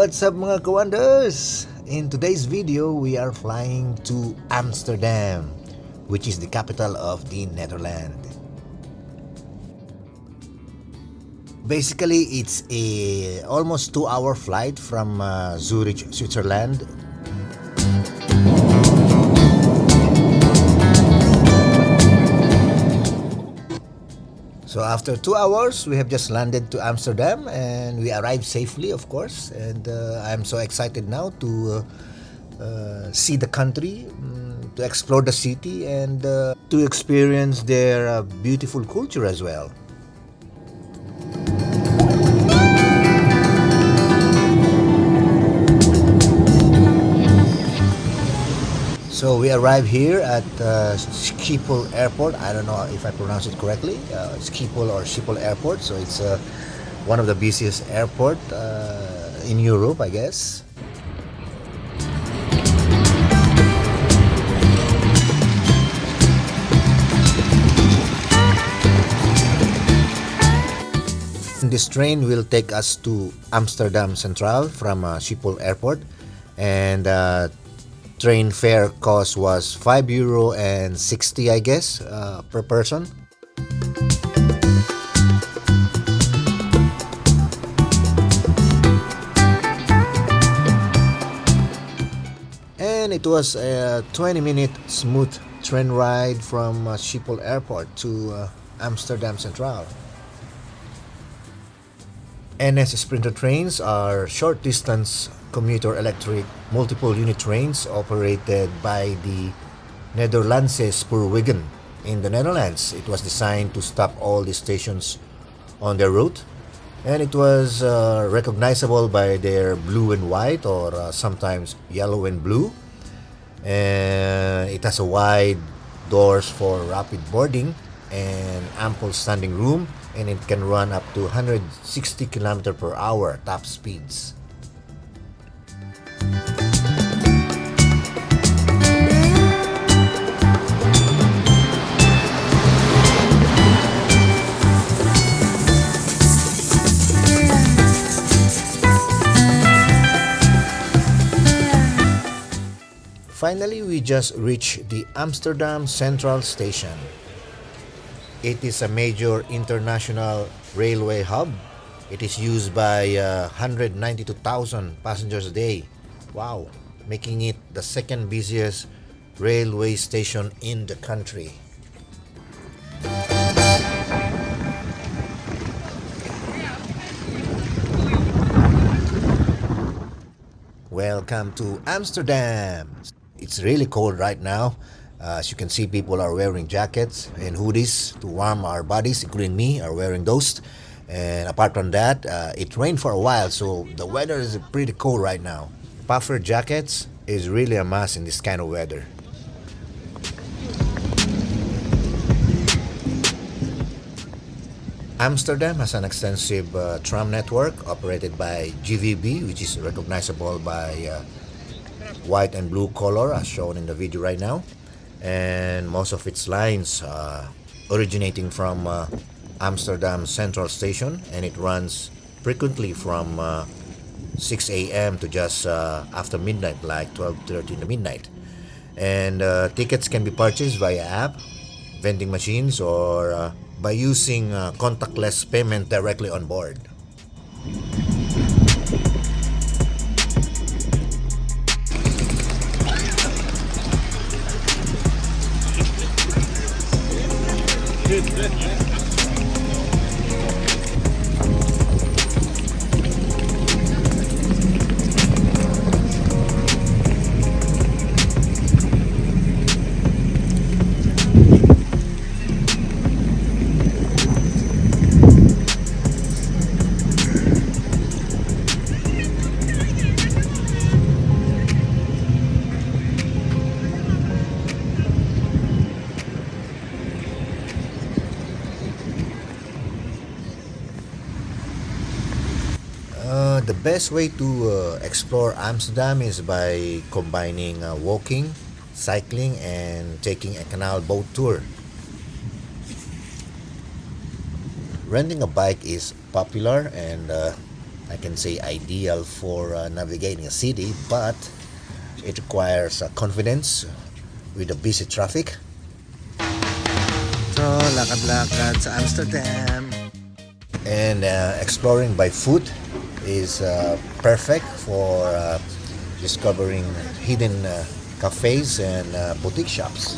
What's up mga kawanders? In today's video, we are flying to Amsterdam, which is the capital of the Netherlands. Basically, it's a almost 2-hour flight from Zurich, Switzerland. So after 2 hours, we have just landed to Amsterdam and we arrived safely, of course. And I'm so excited now to see the country, to explore the city, and to experience their beautiful culture as well. So we arrived here at Schiphol Airport. I don't know if I pronounce it correctly. Schiphol or Schiphol Airport. So it's one of the busiest airport in Europe, I guess. This train will take us to Amsterdam Central from Schiphol Airport, and train fare cost was €5.60, I guess, per person. And it was a 20-minute smooth train ride from Schiphol Airport to Amsterdam Central. NS Sprinter trains are short-distance commuter electric multiple unit trains operated by the Nederlandse Spoorwegen in the Netherlands. It was designed to stop all the stations on their route, and it was recognizable by their blue and white, or sometimes yellow and blue. And it has a wide doors for rapid boarding and ample standing room, and it can run up to 160 km per hour top speeds. Finally, we just reached the Amsterdam Central Station. It is a major international railway hub. It is used by 192,000 passengers a day. Wow, making it the second busiest railway station in the country. Welcome to Amsterdam. It's really cold right now. As you can see, people are wearing jackets and hoodies to warm our bodies, including me, are wearing those. And apart from that, it rained for a while, so the weather is pretty cold right now. Puffer jackets is really a must in this kind of weather. Amsterdam has an extensive tram network operated by GVB, which is recognizable by white and blue color as shown in the video right now. And most of its lines originating from Amsterdam Central Station, and it runs frequently from 6 a.m. to just after midnight, like 12:30 in the midnight. And tickets can be purchased via app, vending machines, or by using contactless payment directly on board. The best way to explore Amsterdam is by combining walking, cycling, and taking a canal boat tour. Renting a bike is popular, and I can say ideal for navigating a city, but it requires confidence with the busy traffic. So, lakad-lakad sa Amsterdam. And exploring by foot is perfect for discovering hidden cafes and boutique shops.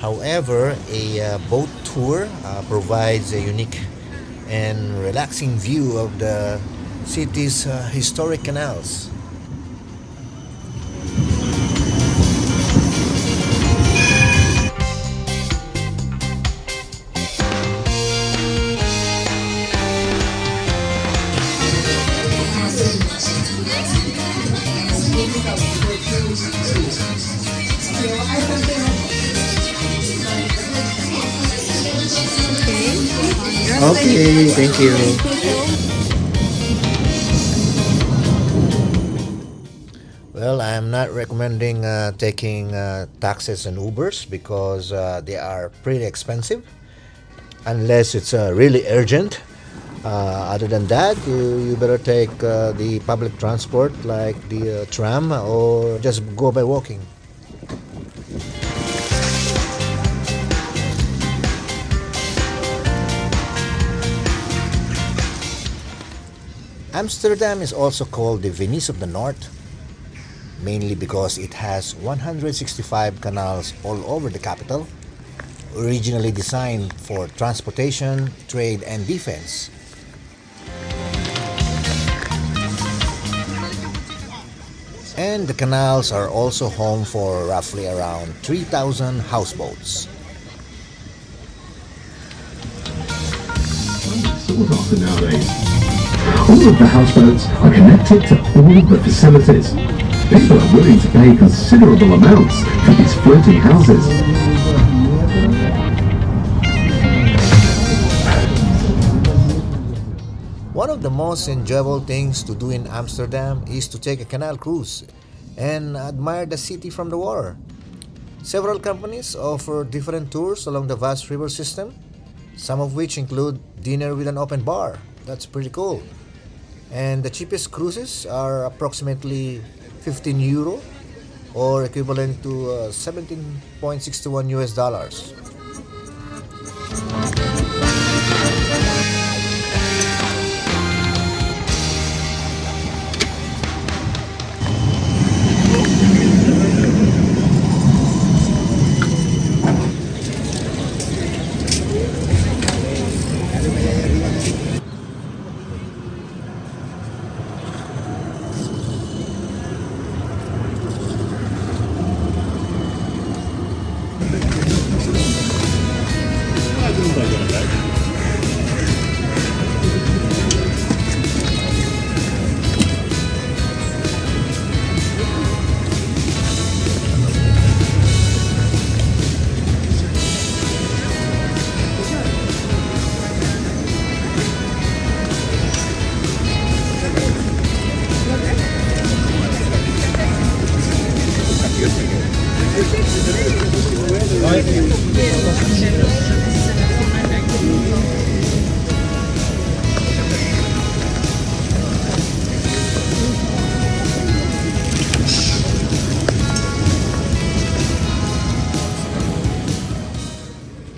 However, a boat tour provides a unique and relaxing view of the city's historic canals. Okay, thank you. Well, I am not recommending taking taxis and Ubers because they are pretty expensive unless it's really urgent. Other than that, you better take the public transport like the tram or just go by walking. Amsterdam is also called the Venice of the North, mainly because it has 165 canals all over the capital, originally designed for transportation, trade, and defense. And the canals are also home for roughly around 3,000 houseboats. Sought after nowadays. All of the houseboats are connected to all of the facilities. People are willing to pay considerable amounts for these floating houses. One of the most enjoyable things to do in Amsterdam is to take a canal cruise and admire the city from the water. Several companies offer different tours along the vast river system, some of which include dinner with an open bar. That's pretty cool. And the cheapest cruises are approximately 15 euro or equivalent to 17.61 US dollars.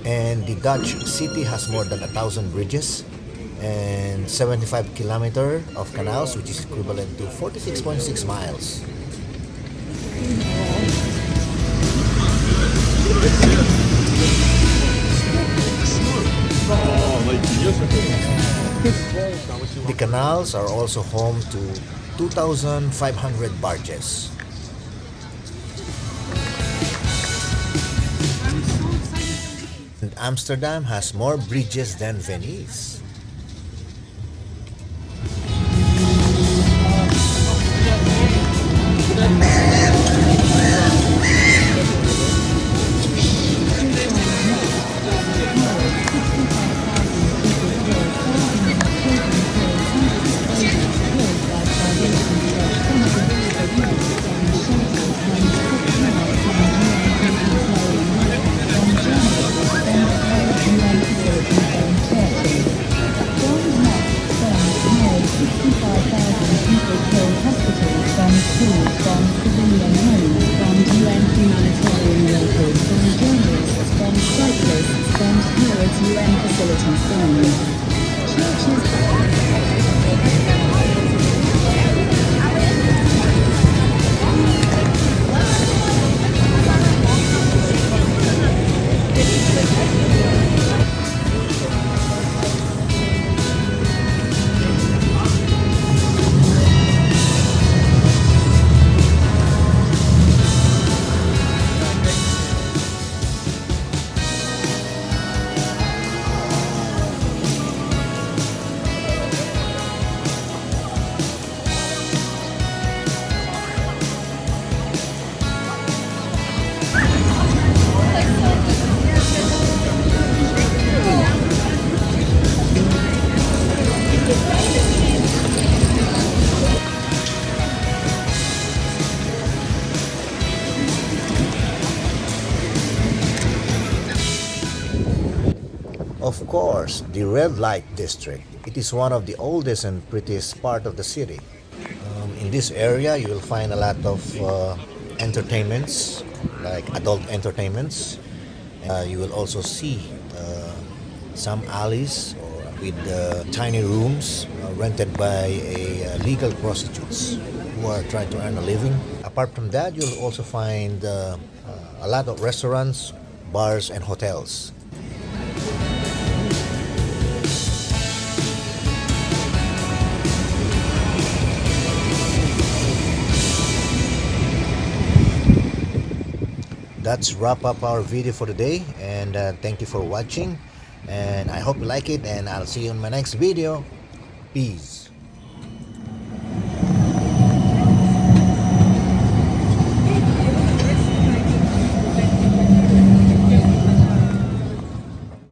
And the Dutch city has more than 1,000 bridges and 75 kilometers of canals, which is equivalent to 46.6 miles. The canals are also home to 2,500 barges. And Amsterdam has more bridges than Venice. support from civilian homes, from UN humanitarian workers, from journalists, from cyclists, from parents UN facilities funds. Churches. Of course, the red light district. It is one of the oldest and prettiest part of the city. In this area, you will find a lot of entertainments, like adult entertainments. You will also see some alleys with tiny rooms rented by legal prostitutes who are trying to earn a living. Apart from that, you'll also find a lot of restaurants, bars, and hotels. That's wrap up our video for today, and thank you for watching, and I hope you like it, and I'll see you in my next video. Peace.